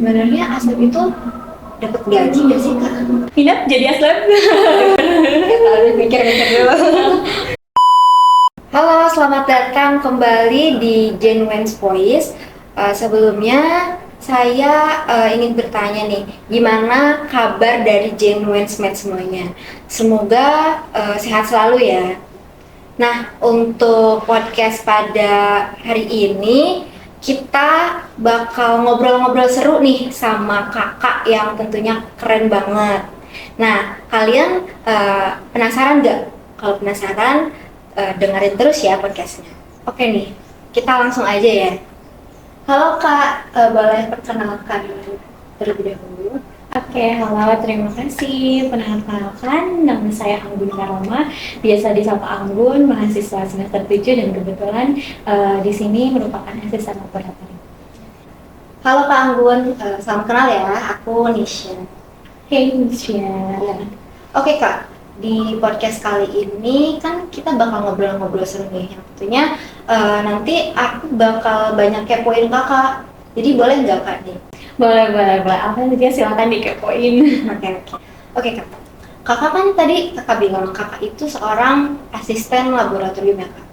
sebenarnya aslab itu dapat gaji nggak sih kak? Minat jadi aslab? Kita harus mikir-mikir dulu. Halo, selamat datang kembali di Genuine's Voice. Sebelumnya saya ingin bertanya nih, gimana kabar dari Genuine's Med semuanya? Semoga sehat selalu ya. Nah, untuk podcast pada hari ini kita bakal ngobrol-ngobrol seru nih sama kakak yang tentunya keren banget. Nah, kalian penasaran nggak? Kalau penasaran, dengerin terus ya podcastnya. Oke nih, kita langsung aja ya. Halo kak, boleh perkenalkan terlebih dahulu? Oke, halo, terima kasih. Perkenalkan, nama saya Anggun Karoma, biasa disapa Anggun, mahasiswa semester 7 dan kebetulan di sini merupakan asisten laboratorium. Halo Kak Anggun, salam kenal ya, aku Nisha. Hey, Nisha. Oke Kak, di podcast kali ini kan kita bakal ngobrol-ngobrol seru nih. Yang tentunya nanti aku bakal banyak kepoin kakak. Jadi boleh nggak Kak nih? Boleh. Apa saja silakan dikepoin. Oke Kak. Kakak kan tadi kakak bilang kakak itu seorang asisten laboratorium ya Kak.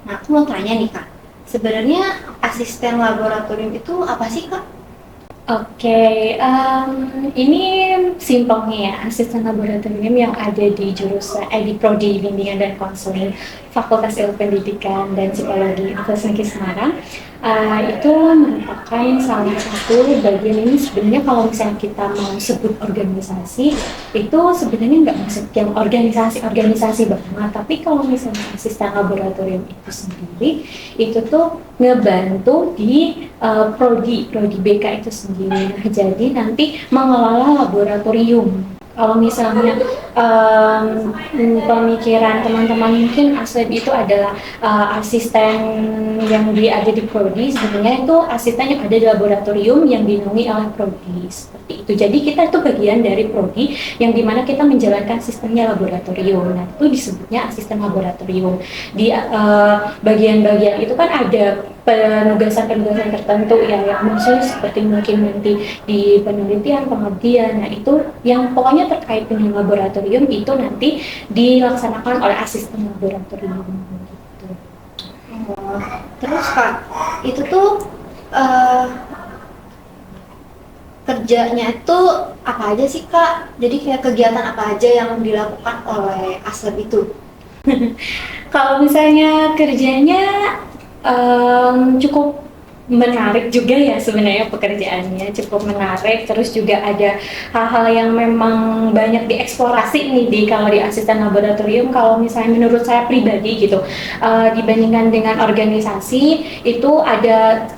Nah aku mau tanya nih Kak, sebenarnya asisten laboratorium itu apa sih Kak? Oke, ini simpelnya ya, asisten laboratorium yang ada di jurusan di Prodi Bimbingan dan Konseling Fakultas Ilmu Pendidikan dan Psikologi Universitas Negeri Semarang. Itu merupakan salah satu bagian. Ini sebenarnya kalau misalnya kita mau sebut organisasi, itu sebenarnya nggak masuk yang organisasi banget, tapi kalau misalnya asisten laboratorium itu sendiri, itu tuh ngebantu di prodi BK itu sendiri. Nah, jadi nanti mengelola laboratorium. Kalau misalnya pemikiran teman-teman mungkin aslab itu adalah asisten yang ada di prodi, sebenarnya itu asisten yang ada di laboratorium yang dinaungi oleh prodi, seperti itu. Jadi kita itu bagian dari prodi yang dimana kita menjalankan sistemnya laboratorium. Nah, itu disebutnya asisten laboratorium. Di bagian-bagian itu kan ada penugasan-penugasan tertentu ya, yang maksudnya seperti mungkin nanti di penelitian, pengabdian. Nah, itu yang pokoknya terkait dengan laboratorium itu nanti dilaksanakan oleh asisten laboratorium gitu. Terus Kak, itu tuh kerjanya itu apa aja sih Kak? Jadi kayak kegiatan apa aja yang dilakukan oleh aslab itu? Kalau misalnya kerjanya cukup menarik juga ya, sebenarnya pekerjaannya cukup menarik, terus juga ada hal-hal yang memang banyak dieksplorasi nih kalau di asisten laboratorium. Kalau misalnya menurut saya pribadi gitu, dibandingkan dengan organisasi itu ada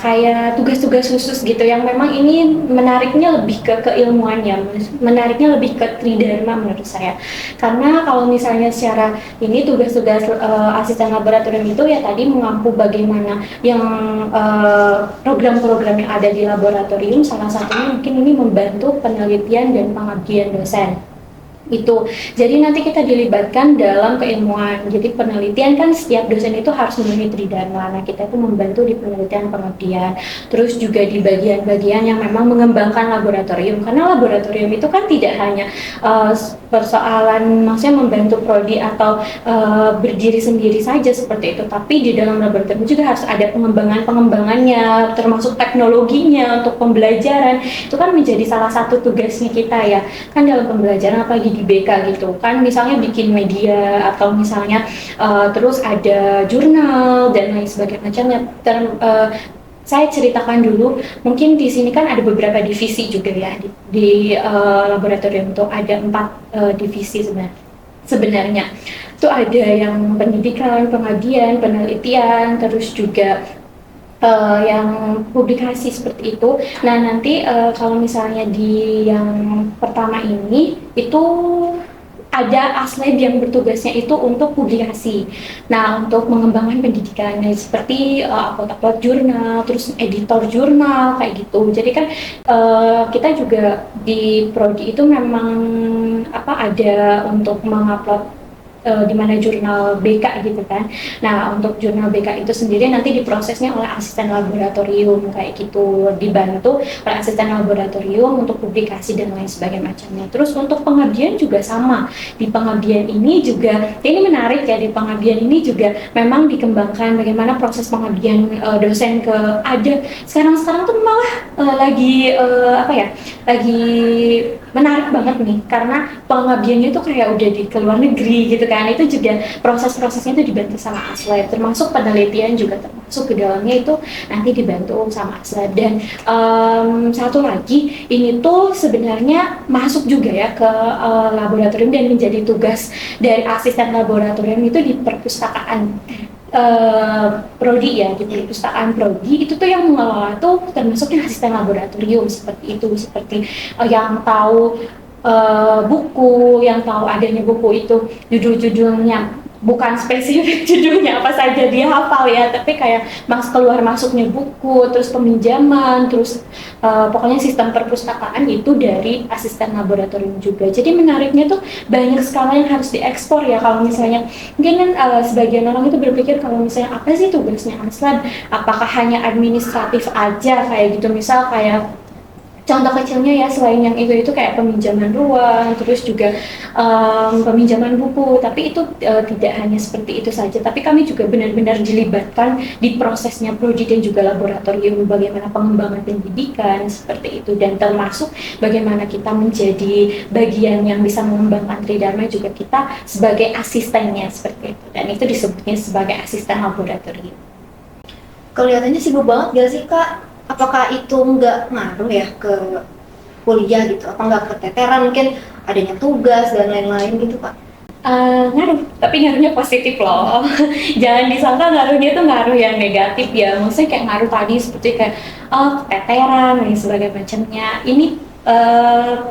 kayak tugas-tugas khusus gitu yang memang ini menariknya lebih ke keilmuannya, menariknya lebih ke tridharma menurut saya. Karena kalau misalnya secara ini tugas-tugas asisten laboratorium itu ya tadi mengampu bagaimana yang program-program yang ada di laboratorium, salah satunya mungkin ini membantu penelitian dan pengabdian dosen. Itu jadi nanti kita dilibatkan dalam keilmuan. Jadi penelitian kan setiap dosen itu harus memenuhi tridharma. Nah, kita itu membantu di penelitian pengabdian, terus juga di bagian-bagian yang memang mengembangkan laboratorium, karena laboratorium itu kan tidak hanya persoalan maksudnya membantu prodi atau berdiri sendiri saja seperti itu, tapi di dalam laboratorium juga harus ada pengembangannya, termasuk teknologinya untuk pembelajaran. Itu kan menjadi salah satu tugasnya kita ya, kan dalam pembelajaran apalagi di BK gitu kan, misalnya bikin media atau misalnya terus ada jurnal dan lain sebagainya macamnya. Saya ceritakan dulu, mungkin di sini kan ada beberapa divisi juga ya di laboratorium itu ada 4 divisi sebenarnya. Itu ada yang pendidikan, pengabdian, penelitian, terus juga yang publikasi seperti itu. Nah, nanti kalau misalnya di yang pertama ini itu ada aslab yang bertugasnya itu untuk publikasi. Nah, untuk mengembangkan pendidikan seperti upload jurnal, terus editor jurnal kayak gitu. Jadi kan kita juga di prodi itu memang ada untuk mengupload di mana jurnal BK gitu kan. Nah, untuk jurnal BK itu sendiri nanti diprosesnya oleh asisten laboratorium kayak gitu, dibantu oleh asisten laboratorium untuk publikasi dan lain sebagainya macamnya. Terus untuk pengabdian juga sama. Di pengabdian ini juga, ini menarik ya, di pengabdian ini juga memang dikembangkan bagaimana proses pengabdian dosen ke ada sekarang tuh malah lagi menarik banget nih karena pengabdiannya itu kayak udah di luar negeri gitu kan. Itu juga proses-prosesnya itu dibantu sama Aslab, termasuk penelitian juga termasuk ke dalamnya itu nanti dibantu sama Aslab. Dan satu lagi ini tuh sebenarnya masuk juga ya ke laboratorium dan menjadi tugas dari asisten laboratorium itu di perpustakaan prodi ya, di perpustakaan prodi itu tuh yang mengelola tuh termasuknya asisten laboratorium seperti itu, seperti yang tahu buku, yang tahu adanya buku itu judul-judulnya bukan spesifik judulnya apa saja dia hafal ya, tapi kayak keluar masuknya buku, terus peminjaman, terus pokoknya sistem perpustakaan itu dari asisten laboratorium juga. Jadi menariknya tuh banyak sekali yang harus diekspor ya. Kalau misalnya mungkin kan sebagian orang itu berpikir kalau misalnya apa sih tugasnya Aslab, apakah hanya administratif aja kayak gitu, misal kayak contoh kecilnya ya selain yang itu kayak peminjaman ruang, terus juga peminjaman buku, tapi itu tidak hanya seperti itu saja, tapi kami juga benar-benar dilibatkan di prosesnya prodi dan juga laboratorium, bagaimana pengembangan pendidikan seperti itu, dan termasuk bagaimana kita menjadi bagian yang bisa mengembangkan Tridharma juga kita sebagai asistennya seperti itu, dan itu disebutnya sebagai asisten laboratorium. Kelihatannya sibuk banget gak sih Kak? Apakah itu nggak ngaruh ya ke kuliah gitu? Apa nggak keteteran mungkin adanya tugas dan lain-lain gitu Kak? Ngaruh, tapi ngaruhnya positif loh. Jangan disangka ngaruhnya itu ngaruh yang negatif ya. Maksudnya kayak ngaruh tadi seperti kayak keteteran dan sebagainya macamnya. Ini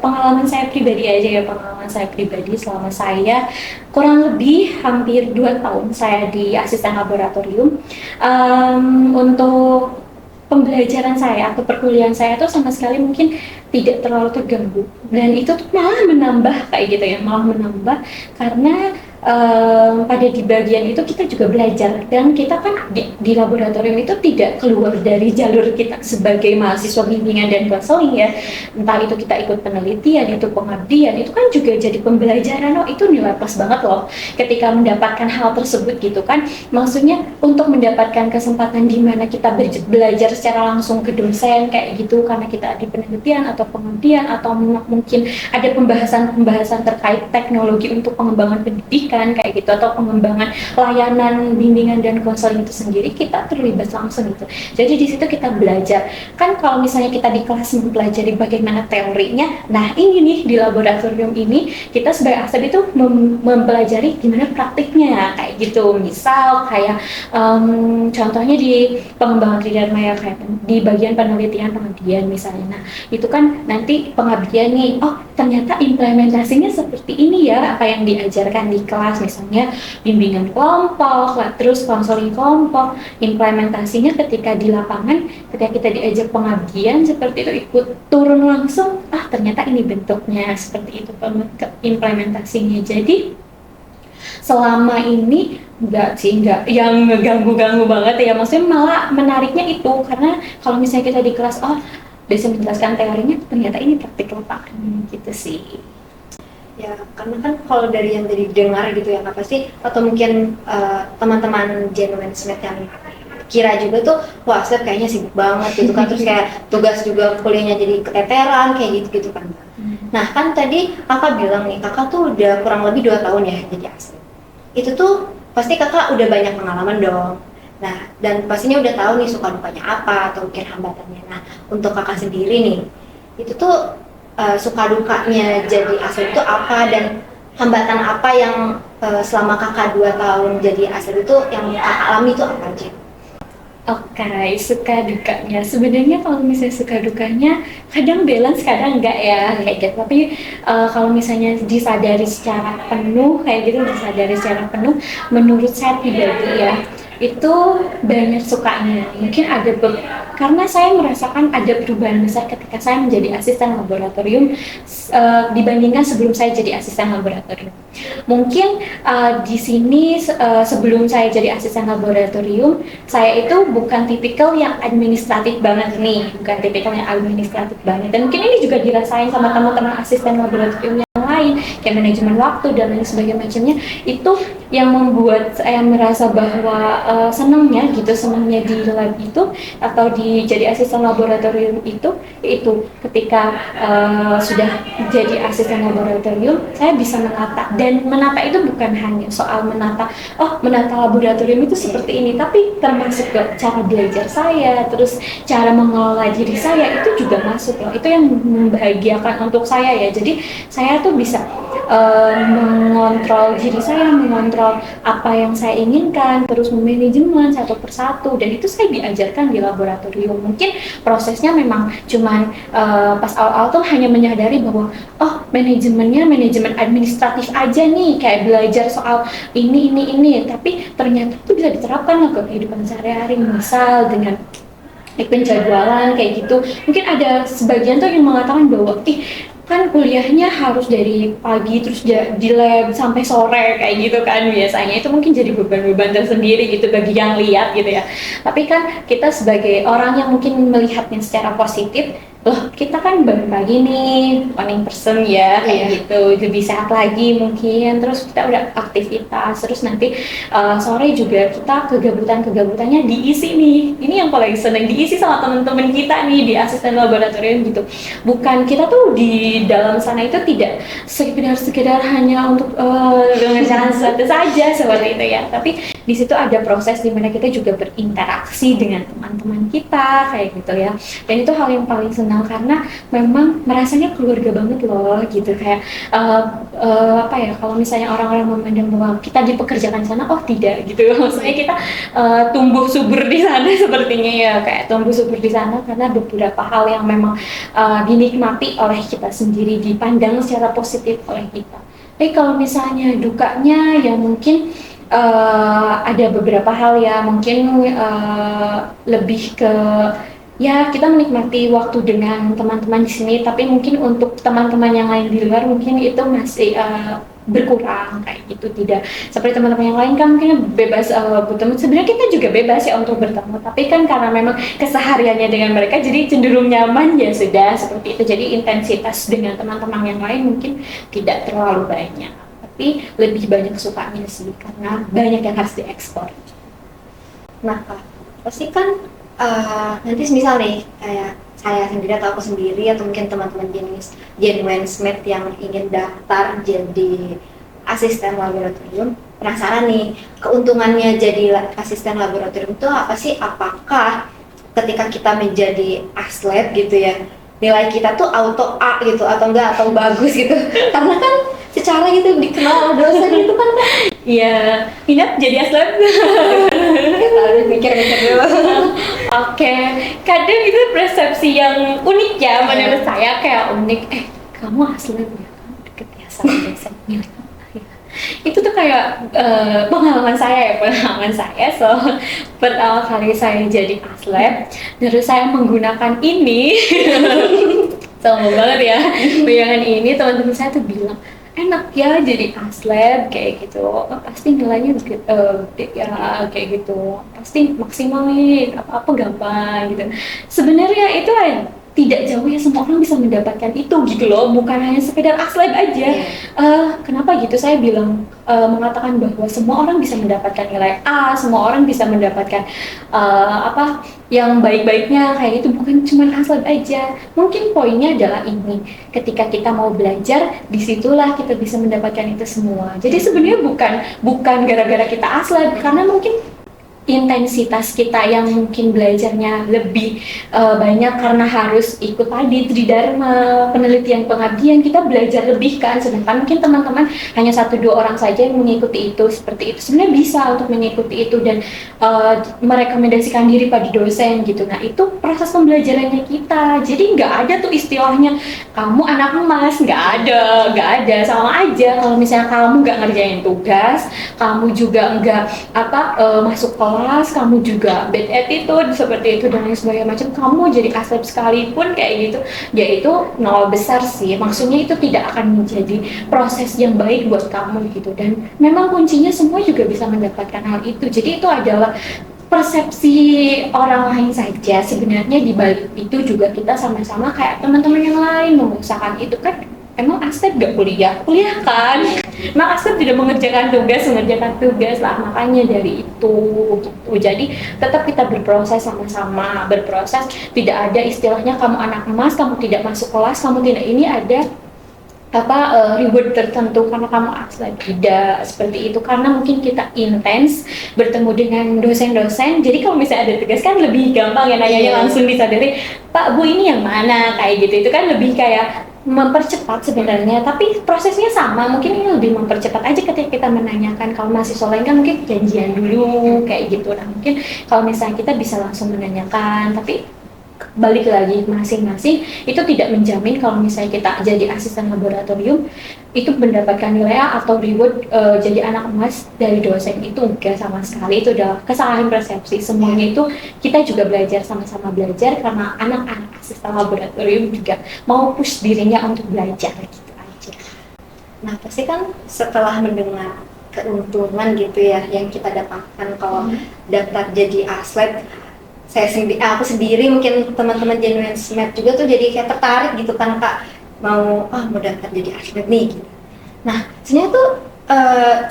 pengalaman saya pribadi aja ya, pengalaman saya pribadi selama saya kurang lebih hampir 2 tahun saya di asisten laboratorium. Untuk pembelajaran saya atau perkuliahan saya tuh sama sekali mungkin tidak terlalu terganggu, dan itu tuh malah menambah kayak gitu ya, malah menambah karena pada di bagian itu kita juga belajar, dan kita kan di laboratorium itu tidak keluar dari jalur kita sebagai mahasiswa bimbingan dan konseling ya, entah itu kita ikut penelitian, itu pengabdian, itu kan juga jadi pembelajaran. Oh itu nilai plus banget loh ketika mendapatkan hal tersebut gitu kan, maksudnya untuk mendapatkan kesempatan di mana kita belajar secara langsung ke dosen kayak gitu, karena kita di penelitian atau pengabdian, atau mungkin ada pembahasan terkait teknologi untuk pengembangan pendidikan kayak gitu, atau pengembangan layanan bimbingan dan konseling itu sendiri, kita terlibat langsung gitu. Jadi di situ kita belajar. Kan kalau misalnya kita di kelas mempelajari bagaimana teorinya, nah ini nih di laboratorium ini kita sebagai asisten itu mempelajari gimana praktiknya kayak gitu. Misal kayak contohnya di pengembangan Tridharma ya, kayak di bagian penelitian pengabdian misalnya. Nah itu kan nanti pengabdian nih, oh ternyata implementasinya seperti ini ya, apa yang diajarkan di kelas, misalnya bimbingan kelompok, terus konseling kelompok, implementasinya ketika di lapangan, ketika kita diajak pengabdian seperti itu, ikut turun langsung, ternyata ini bentuknya seperti itu implementasinya. Jadi selama ini enggak yang ngeganggu-ganggu banget ya, maksudnya malah menariknya itu, karena kalau misalnya kita di kelas, dosen menjelaskan teorinya, ternyata ini praktik lapangan gitu sih. Ya, karena kan kalau dari yang tadi dengar gitu ya, apa sih, atau mungkin teman-teman Genuine Smith yang kira juga tuh, wah Aslab kayaknya sibuk banget gitu kan, terus kayak tugas juga kuliahnya jadi keteteran kayak gitu-gitu kan. Nah kan tadi kakak bilang nih, kakak tuh udah kurang lebih 2 tahun ya jadi Aslab. Itu tuh pasti kakak udah banyak pengalaman dong. Nah, dan pastinya udah tahu nih suka dukanya apa atau mungkin hambatannya. Nah, untuk kakak sendiri nih, itu tuh suka dukanya jadi Aslab itu apa, dan hambatan apa yang selama kakak 2 tahun jadi Aslab itu yang kakak alami itu apa aja? Oke, suka dukanya. Sebenarnya kalau misalnya suka dukanya, kadang balance, kadang enggak ya, kayak gitu. Tapi kalau misalnya disadari secara penuh, kayak gitu, disadari secara penuh, menurut saya pribadi ya, itu banyak sukanya. Mungkin ada karena saya merasakan ada perubahan besar ketika saya menjadi asisten laboratorium dibandingkan sebelum saya jadi asisten laboratorium. Mungkin di sini sebelum saya jadi asisten laboratorium, saya itu bukan tipikal yang administratif banget nih, bukan tipikal yang administratif banget. Dan mungkin ini juga dirasain sama teman-teman asisten laboratorium yang lain, kayak manajemen waktu dan lain sebagainya. Itu yang membuat saya merasa bahwa senangnya di lab itu atau jadi asisten laboratorium itu ketika sudah jadi asisten laboratorium, saya bisa menata, dan menata itu bukan hanya soal menata laboratorium itu seperti ini, tapi termasuk ke cara belajar saya, terus cara mengelola diri saya itu juga masuk loh. Itu yang membahagiakan untuk saya ya. Jadi saya tuh bisa mengontrol diri saya, mengontrol apa yang saya inginkan, terus memanajemen satu persatu, dan itu saya diajarkan di laboratorium. Mungkin prosesnya memang cuman pas awal-awal tuh hanya menyadari bahwa manajemennya manajemen administratif aja nih, kayak belajar soal ini, tapi ternyata itu bisa diterapkan loh ke kehidupan sehari-hari, misal dengan penjadwalan kayak gitu. Mungkin ada sebagian tuh yang mengatakan bahwa kan kuliahnya harus dari pagi terus di lab sampai sore kayak gitu kan, biasanya itu mungkin jadi beban-beban tersendiri gitu bagi yang lihat gitu ya. Tapi kan kita sebagai orang yang mungkin melihatnya secara positif, loh kita kan baru pagi nih morning person ya kayak gitu, lebih sehat lagi mungkin, terus kita udah aktivitas, terus nanti sore juga kita kegabutannya diisi nih. Ini yang paling seneng, diisi sama teman-teman kita nih di asisten laboratorium gitu. Bukan kita tuh di dalam sana itu tidak sekedar hanya untuk mengerjakan sesuatu saja seperti itu ya, tapi di situ ada proses dimana kita juga berinteraksi dengan teman-teman kita kayak gitu ya. Dan itu hal yang paling senang karena memang merasanya keluarga banget loh gitu, kayak kalau misalnya orang-orang memandang bahwa kita dipekerjakan di sana, tidak gitu. Maksudnya kita tumbuh subur di sana sepertinya ya, kayak tumbuh subur di sana karena beberapa hal yang memang dinikmati oleh kita sendiri, dipandang secara positif oleh kita. Tapi kalau misalnya dukanya ya mungkin ada beberapa hal ya, mungkin lebih ke ya kita menikmati waktu dengan teman-teman di sini, tapi mungkin untuk teman-teman yang lain di luar mungkin itu masih berkurang kayak gitu. Tidak seperti teman-teman yang lain kan mungkin bebas bertemu. Sebenarnya kita juga bebas ya untuk bertemu, tapi kan karena memang kesehariannya dengan mereka jadi cenderung nyaman ya sudah seperti itu. Jadi intensitas dengan teman-teman yang lain mungkin tidak terlalu banyak, tapi lebih banyak sukanya sih karena banyak yang harus diekspor. Nah Kak, pasti kan nanti misal nih kayak saya sendiri atau aku sendiri atau mungkin teman-teman Genuinesmate yang ingin daftar jadi asisten laboratorium, penasaran nih keuntungannya jadi asisten laboratorium itu apa sih? Apakah ketika kita menjadi aslab gitu ya, nilai kita tuh auto A gitu atau enggak, atau bagus gitu? Karena kan secara gitu dikenal dosen itu kan ya minat jadi aslab. kita harus mikir-mikir dulu. Oke, kadang itu persepsi yang unik ya menurut saya, kayak unik. Kamu aslab ya, kamu deket ya sama dosennya. Itu tuh kayak pengalaman saya so pertama kali saya jadi aslab, terus saya menggunakan ini sombong banget ya, bayangan ini, teman-teman saya tuh bilang enak ya jadi aslab kayak gitu, pasti nilainya ya kayak gitu, pasti maksimal nih, apa-apa gampang gitu. Sebenarnya itu tidak jauh ya, semua orang bisa mendapatkan itu gitu loh, bukan hanya sekedar aslab aja. Kenapa gitu saya bilang mengatakan bahwa semua orang bisa mendapatkan nilai A, semua orang bisa mendapatkan yang baik-baiknya kayak gitu, bukan cuma aslab aja. Mungkin poinnya adalah ini, ketika kita mau belajar, disitulah kita bisa mendapatkan itu semua. Jadi sebenarnya bukan gara-gara kita aslab, karena mungkin intensitas kita yang mungkin belajarnya lebih banyak karena harus ikut tadi tridharma, penelitian pengabdian, kita belajar lebih kan, sedangkan mungkin teman-teman hanya 1-2 orang saja yang mengikuti itu. Seperti itu sebenarnya bisa untuk mengikuti itu dan merekomendasikan diri pada dosen gitu. Nah itu proses pembelajarannya kita, jadi nggak ada tuh istilahnya kamu anak emas, nggak ada, sama aja. Kalau misalnya kamu nggak ngerjain tugas, kamu juga nggak masuk kelas, kamu juga bad attitude seperti itu dan lain sebagainya macam, kamu jadi asep sekalipun kayak gitu, ya itu nol besar sih. Maksudnya itu tidak akan menjadi proses yang baik buat kamu gitu. Dan memang kuncinya semua juga bisa mendapatkan hal itu. Jadi itu adalah persepsi orang lain saja. Sebenarnya di balik itu juga kita sama-sama kayak teman-teman yang lain mengusahakan itu kan. Emang Asep gak kuliah? Kuliah kan? Emang Asep tidak mengerjakan tugas lah, makanya dari itu gitu. Jadi tetap kita berproses sama-sama, berproses, tidak ada istilahnya kamu anak emas, kamu tidak masuk kelas, kamu tidak ini ada reward tertentu karena kamu asli, tidak seperti itu, karena mungkin kita intens bertemu dengan dosen-dosen, jadi kalau misalnya ada tugas kan lebih gampang ya nanyanya, langsung bisa dari Pak Bu ini yang mana kayak gitu, itu kan lebih kayak mempercepat sebenarnya, tapi prosesnya sama, mungkin ini lebih mempercepat aja ketika kita menanyakan. Kalau mahasiswa lain kan mungkin janjian dulu kayak gitu, nah mungkin kalau misalnya kita bisa langsung menanyakan, tapi balik lagi masing-masing itu tidak menjamin kalau misalnya kita jadi asisten laboratorium itu mendapatkan nilai A atau reward jadi anak emas dari dosen, itu enggak sama sekali, itu adalah kesalahan persepsi. Semuanya itu kita juga belajar, sama-sama belajar, karena anak-anak asisten laboratorium juga mau push dirinya untuk belajar gitu aja. Nah pasti kan setelah mendengar keuntungan gitu ya yang kita dapatkan kalau daftar jadi aslet, aku sendiri, mungkin teman-teman Genuine Smart juga tuh jadi kayak tertarik gitu kan Kak, mau daftar jadi atlet nih gitu. Nah sebenarnya tuh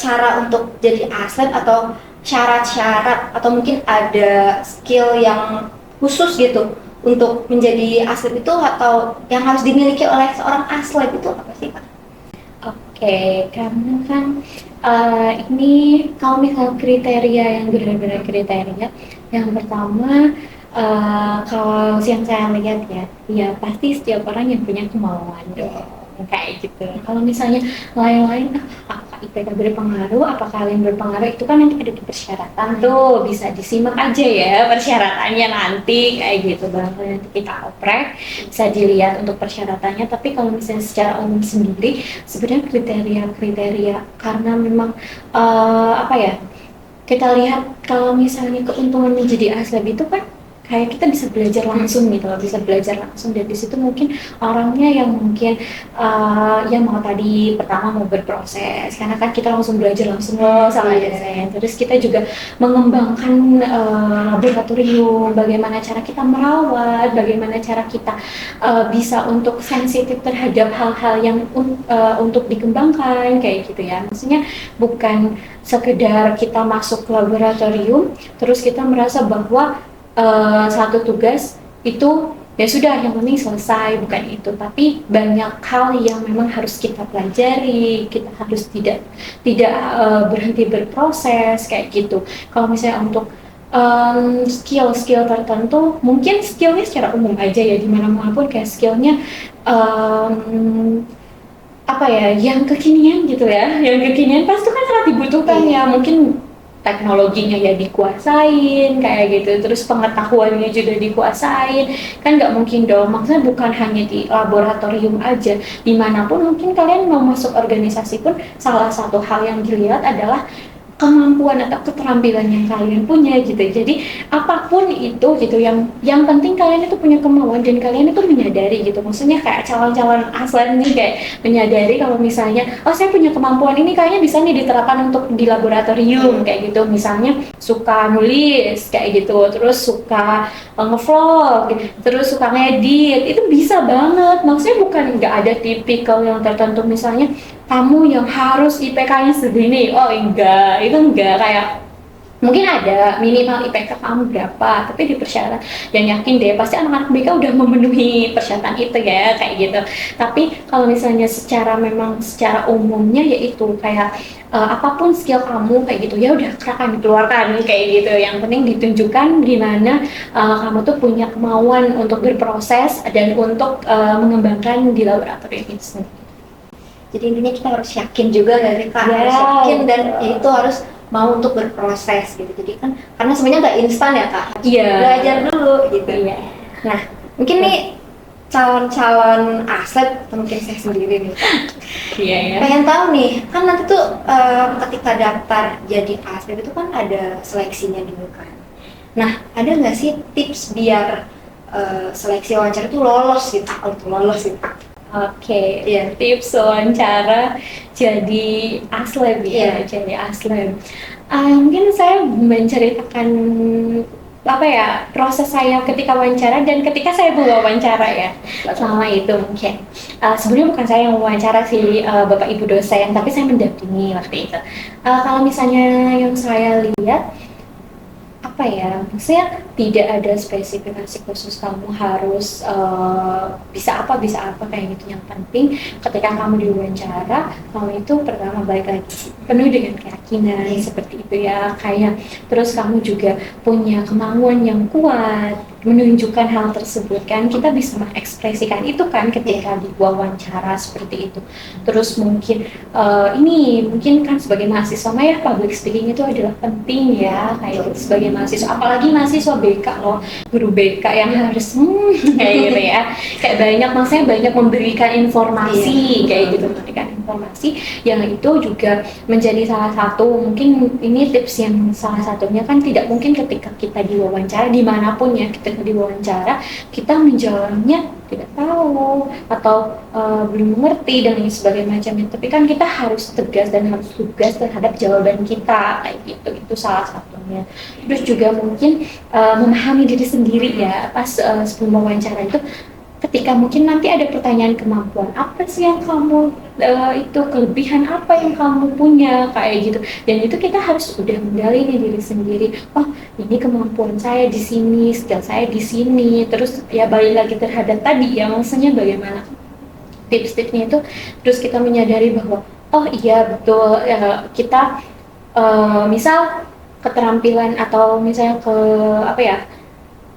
cara untuk jadi atlet atau syarat-syarat atau mungkin ada skill yang khusus gitu untuk menjadi atlet itu atau yang harus dimiliki oleh seorang atlet itu apa sih Kak? Oke, karena kan ini kalau misal kriteria yang benar-benar kriteria, yang pertama kalau yang saya lihat ya pasti setiap orang yang punya kemauan dong, kayak gitu. Kalau misalnya lain-lain, apakah IPK berpengaruh, apakah kalian berpengaruh, itu kan nanti ada di persyaratan tuh, bisa disimak aja ya persyaratannya nanti kayak gitu. Barangkali nanti kita oprek, bisa dilihat untuk persyaratannya. Tapi kalau misalnya secara umum sendiri, sebenarnya kriteria karena memang kita lihat kalau misalnya keuntungan menjadi aslab itu kan kayak kita bisa belajar langsung gitu loh, bisa belajar langsung dari situ. Mungkin orangnya yang mungkin yang mau tadi pertama mau berproses, karena kan kita langsung belajar langsung sama dosen. Terus kita juga mengembangkan laboratorium, bagaimana cara kita merawat, bagaimana cara kita bisa untuk sensitif terhadap hal-hal yang untuk dikembangkan kayak gitu ya. Maksudnya bukan sekedar kita masuk ke laboratorium terus kita merasa bahwa satu tugas itu ya sudah yang penting selesai, bukan itu. Tapi banyak hal yang memang harus kita pelajari, kita harus tidak berhenti berproses kayak gitu. Kalau misalnya untuk skill tertentu, mungkin skillnya secara umum aja ya, dimana pun kayak skillnya yang kekinian gitu ya, yang kekinian pasti kan sangat dibutuhkan ya. Mungkin teknologinya ya dikuasain kayak gitu, terus pengetahuannya juga dikuasain, kan nggak mungkin dong. Maksudnya bukan hanya di laboratorium aja, dimanapun mungkin kalian mau masuk organisasi pun salah satu hal yang dilihat adalah kemampuan atau keterampilan yang kalian punya gitu. Jadi apapun itu gitu, yang penting kalian itu punya kemauan dan kalian itu menyadari gitu. Maksudnya kayak calon-calon aslan nih kayak menyadari kalau misalnya saya punya kemampuan ini kayaknya bisa nih diterapkan untuk di laboratorium kayak gitu. Misalnya suka nulis kayak gitu, terus suka ngevlog, terus suka ngedit, itu bisa banget. Maksudnya bukan nggak ada tipikal yang tertentu, misalnya kamu yang harus IPK-nya segini, enggak, itu enggak. Kayak mungkin ada minimal IPK kamu berapa, tapi di persyaratan, dan yakin deh pasti anak-anak BK udah memenuhi persyaratan itu ya kayak gitu. Tapi kalau misalnya secara umumnya yaitu kayak apapun skill kamu kayak gitu ya udah akan dikeluarkan kayak gitu. Yang penting ditunjukkan gimana kamu tuh punya kemauan untuk berproses dan untuk mengembangkan di laboratorium itu sendiri. Jadi intinya kita harus yakin juga dari Kak, harus yakin dan itu harus mau untuk berproses gitu. Jadi kan karena sebenarnya nggak instan ya Kak, belajar dulu gitu. Iya. Nah mungkin nih calon-calon atlet atau mungkin saya sendiri nih Iya ya. pengen tahu nih kan nanti tuh ketika daftar jadi atlet itu kan ada seleksinya dulu kan. Nah ada nggak sih tips biar seleksi wawancara itu lolos gitu, untuk lolos gitu? Oke, Iya. tips wawancara jadi aslep ya, Iya. jadi aslep. Mungkin saya menceritakan apa ya proses saya ketika wawancara dan ketika saya wawancara ya selama itu mungkin sebenarnya bukan saya yang wawancara si bapak ibu dosen tapi saya mendampingi waktu itu. Kalau misalnya yang saya lihat apa ya, maksudnya tidak ada spesifikasi khusus kamu harus bisa apa kayak gitu. Yang penting ketika kamu diwawancara kamu itu pertama balik lagi penuh dengan keyakinan seperti itu ya, kayak terus kamu juga punya kemauan yang kuat menunjukkan hal tersebut kan, kita bisa mengekspresikan itu kan ketika di wawancara seperti itu. Terus mungkin ini mungkin kan sebagai mahasiswa ya public speaking itu adalah penting ya kayak gitu, sebagai mahasiswa apalagi mahasiswa BK loh, guru BK yang harus kayak gitu ya, kayak banyak maksudnya banyak memberikan informasi kayak gitu, memberikan informasi yang itu juga menjadi salah satu mungkin ini tips yang salah satunya kan tidak mungkin ketika kita diwawancara dimanapun ya, ketika diwawancara kita menjawabnya tidak tahu atau belum mengerti dan lain sebagainya macamnya, tapi kan kita harus tegas dan harus lugas terhadap jawaban kita kayak gitu, itu salah satunya. Terus juga mungkin memahami diri sendiri ya pas sebelum wawancara itu, ketika mungkin nanti ada pertanyaan kemampuan apa sih yang kamu itu kelebihan apa yang kamu punya kayak gitu, dan itu kita harus udah menggali nih diri sendiri, oh ini kemampuan saya di sini, skill saya di sini, terus ya balik lagi terhadap tadi ya maksudnya bagaimana tips-tipsnya itu, terus kita menyadari bahwa oh iya betul ya, kita misal keterampilan atau misalnya ke apa ya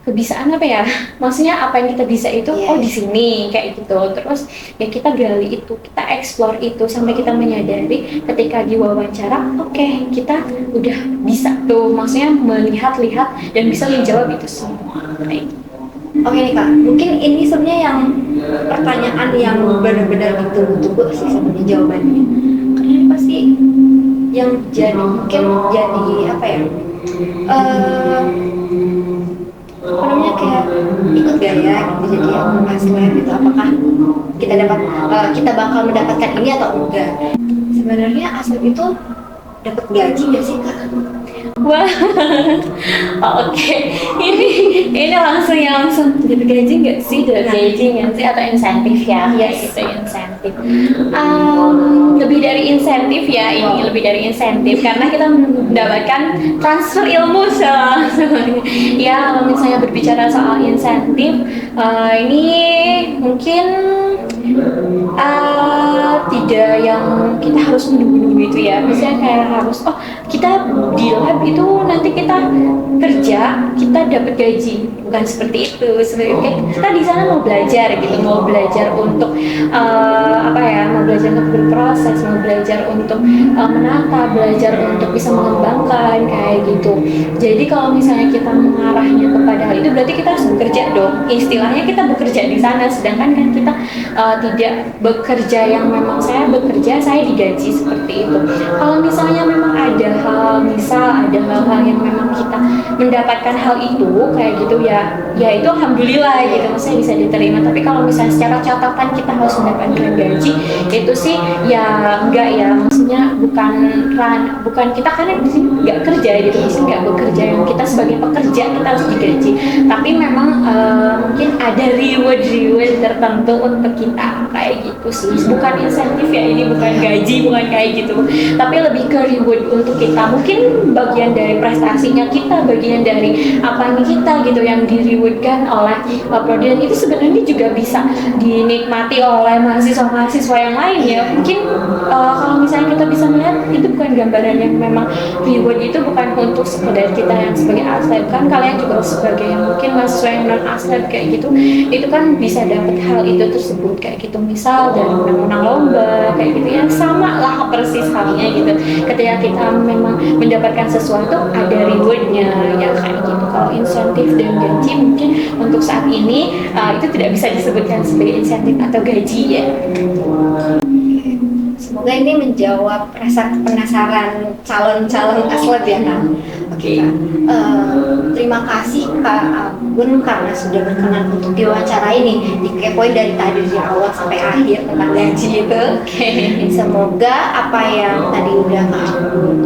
kebiasaan apa ya, maksudnya apa yang kita bisa itu oh di sini kayak gitu, terus ya kita gali itu, kita explore itu sampai kita menyadari ketika diwawancara oke, kita udah bisa tuh maksudnya melihat-lihat dan bisa menjawab itu semua kayak gitu. Oke nih Kak, mungkin ini sebenarnya yang pertanyaan yang benar-benar ditunggu-tunggu sih sebenarnya jawabannya. Karena ini pasti yang jadi mungkin jadi apa ya? Apa namanya kayak ikut gak ya gitu jadi yang asli gitu, apakah kita dapat kita bakal mendapatkan ini atau enggak. Sebenarnya asli itu dapat gaji nggak sih Kak? Wah, oke. Ini langsung jadi gaji nggak sih? Dari gaji nggak sih atau insentif ya? Yes. Gitu insentif. Lebih dari insentif ya, ini lebih dari insentif karena kita mendapatkan transfer ilmu ya. Kalau misalnya berbicara soal insentif, ini mungkin tidak yang kita harus menunggu itu ya, misalnya kayak harus oh kita di lab itu nanti kita kerja kita dapat gaji, bukan seperti itu. Sebenarnya kita di sana mau belajar gitu, mau belajar untuk apa ya, mau belajar untuk berproses, mau belajar untuk menata, belajar untuk bisa mengembangkan kayak gitu. Jadi kalau misalnya kita mengarahnya kepada hal itu berarti kita harus bekerja dong, istilahnya kita bekerja di sana, sedangkan kan kita tidak bekerja yang memang saya bekerja saya digaji seperti itu. Kalau misalnya memang ada hal, misal ada hal-hal yang memang kita mendapatkan hal itu kayak gitu ya, ya itu alhamdulillah gitu, maksudnya bisa diterima. Tapi kalau misalnya secara catatan kita harus mendapatkan gaji, itu sih ya enggak ya, maksudnya bukan kita kan di sini nggak kerja gitu, maksudnya nggak bekerja yang kita sebagai pekerja kita harus digaji, tapi memang mungkin ada reward tertentu untuk kita kayak gitu sih, bukan insentif ya, ini bukan gaji, bukan kayak gitu, tapi lebih ke reward untuk kita, mungkin bagian dari prestasinya kita, bagian dari apanya kita gitu yang direwardkan oleh prodi, dan itu sebenarnya juga bisa dinikmati oleh mahasiswa-mahasiswa yang lain ya. Mungkin kalau misalnya kita bisa melihat itu bukan gambaran yang memang reward itu bukan untuk sekedar kita yang sebagai atlet, kan kalian juga sebagai yang mungkin mahasiswa yang non atlet kayak gitu, itu kan bisa dapat hal itu tersebut kayak gitu, misal dari menang lomba kayak gitu yang sama lah persis halnya gitu, ketika kita memang mendapatkan sesuatu ada rewardnya ya kayak gitu. Kalau insentif dan gaji mungkin untuk saat ini itu tidak bisa disebutkan sebagai insentif atau gaji ya. Semoga ini menjawab rasa penasaran calon-calon aslep ya Kak. Oke Kak. Terima kasih Kak Agun karena sudah berkenan untuk diwawancarai nih, dikepoin dari tadi dari awal sampai akhir tentang gaji itu. Semoga apa yang tadi udah Kak Agun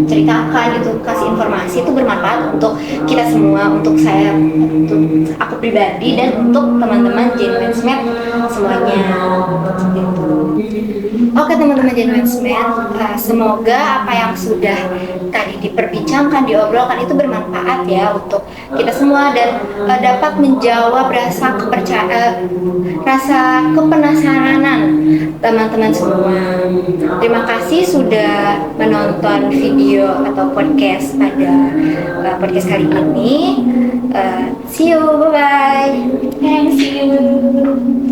ceritakan gitu, kasih informasi itu bermanfaat untuk kita semua, untuk saya, untuk aku pribadi dan untuk teman-teman Genuine Med semuanya. Gitu. Oke teman-teman Genuine Med, semoga apa yang sudah tadi diperbincangkan, diobrolkan itu bermanfaat ya untuk kita semua dan dapat menjawab rasa kepenasaranan teman-teman semua. Terima kasih sudah menonton video atau podcast pada podcast kali ini. See you, bye bye. Thanks you.